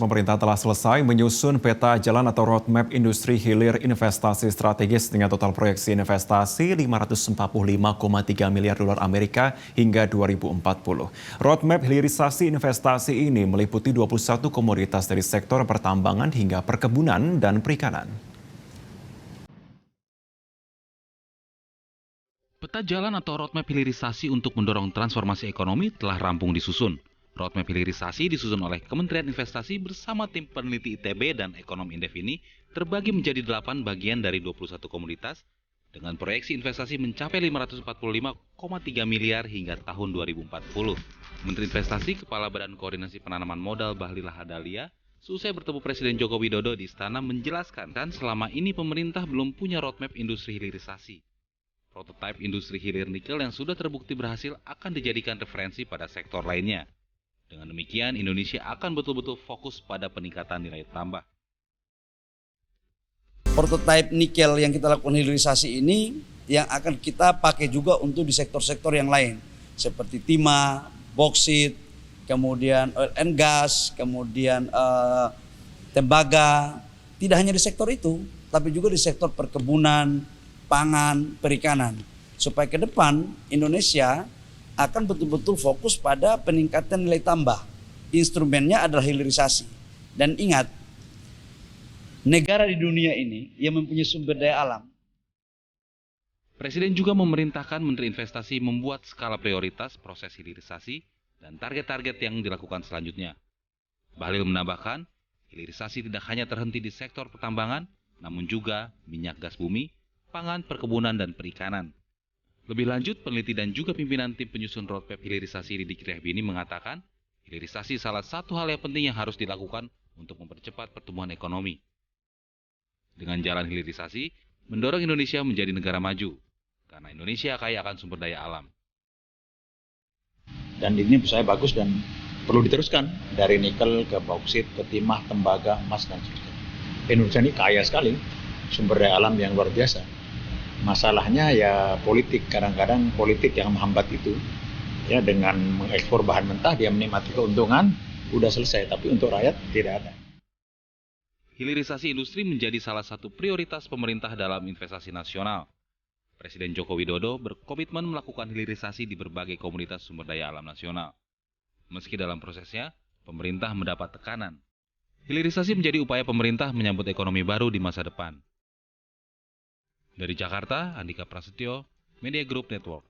pemerintah telah selesai menyusun peta jalan atau roadmap industri hilir investasi strategis dengan total proyeksi investasi 545,3 miliar dolar Amerika hingga 2040. Roadmap hilirisasi investasi ini meliputi 21 komoditas dari sektor pertambangan hingga perkebunan dan perikanan. Peta jalan atau roadmap hilirisasi untuk mendorong transformasi ekonomi telah rampung disusun. Roadmap hilirisasi disusun oleh Kementerian Investasi bersama tim peneliti ITB dan Ekonom Indef ini terbagi menjadi 8 bagian dari 21 komoditas dengan proyeksi investasi mencapai 545,3 miliar hingga tahun 2040. Menteri Investasi Kepala Badan Koordinasi Penanaman Modal Bahlil Lahadalia seusai bertemu Presiden Joko Widodo di Istana menjelaskan kan selama ini pemerintah belum punya roadmap industri hilirisasi. Prototipe industri hilir nikel yang sudah terbukti berhasil akan dijadikan referensi pada sektor lainnya. Dengan demikian, Indonesia akan betul-betul fokus pada peningkatan nilai tambah. Prototipe nikel yang kita lakukan hilirisasi ini yang akan kita pakai juga untuk di sektor-sektor yang lain. Seperti timah, boksit, kemudian oil and gas, kemudian tembaga. Tidak hanya di sektor itu, tapi juga di sektor perkebunan, pangan, perikanan. Supaya ke depan Indonesia akan betul-betul fokus pada peningkatan nilai tambah. Instrumennya adalah hilirisasi. Dan ingat, negara di dunia ini yang mempunyai sumber daya alam. Presiden juga memerintahkan Menteri Investasi membuat skala prioritas proses hilirisasi dan target-target yang dilakukan selanjutnya. Bahlil menambahkan, hilirisasi tidak hanya terhenti di sektor pertambangan, namun juga minyak gas bumi, pangan, perkebunan, dan perikanan. Lebih lanjut, peneliti dan juga pimpinan tim penyusun roadmap hilirisasi di Dikti ini mengatakan, hilirisasi salah satu hal yang penting yang harus dilakukan untuk mempercepat pertumbuhan ekonomi. Dengan jalan hilirisasi, mendorong Indonesia menjadi negara maju, karena Indonesia kaya akan sumber daya alam. Dan ini saya bagus dan perlu diteruskan dari nikel ke bauksit, ke timah, tembaga, emas, dan sebagainya. Indonesia ini kaya sekali, sumber daya alam yang luar biasa. Masalahnya ya politik, kadang-kadang politik yang menghambat itu. Ya, dengan mengekspor bahan mentah dia menikmati keuntungan, udah selesai, tapi untuk rakyat tidak ada. Hilirisasi industri menjadi salah satu prioritas pemerintah dalam investasi nasional. Presiden Joko Widodo berkomitmen melakukan hilirisasi di berbagai komoditas sumber daya alam nasional. Meski dalam prosesnya, pemerintah mendapat tekanan. Hilirisasi menjadi upaya pemerintah menyambut ekonomi baru di masa depan. Dari Jakarta, Andika Prasetyo, Media Group Network.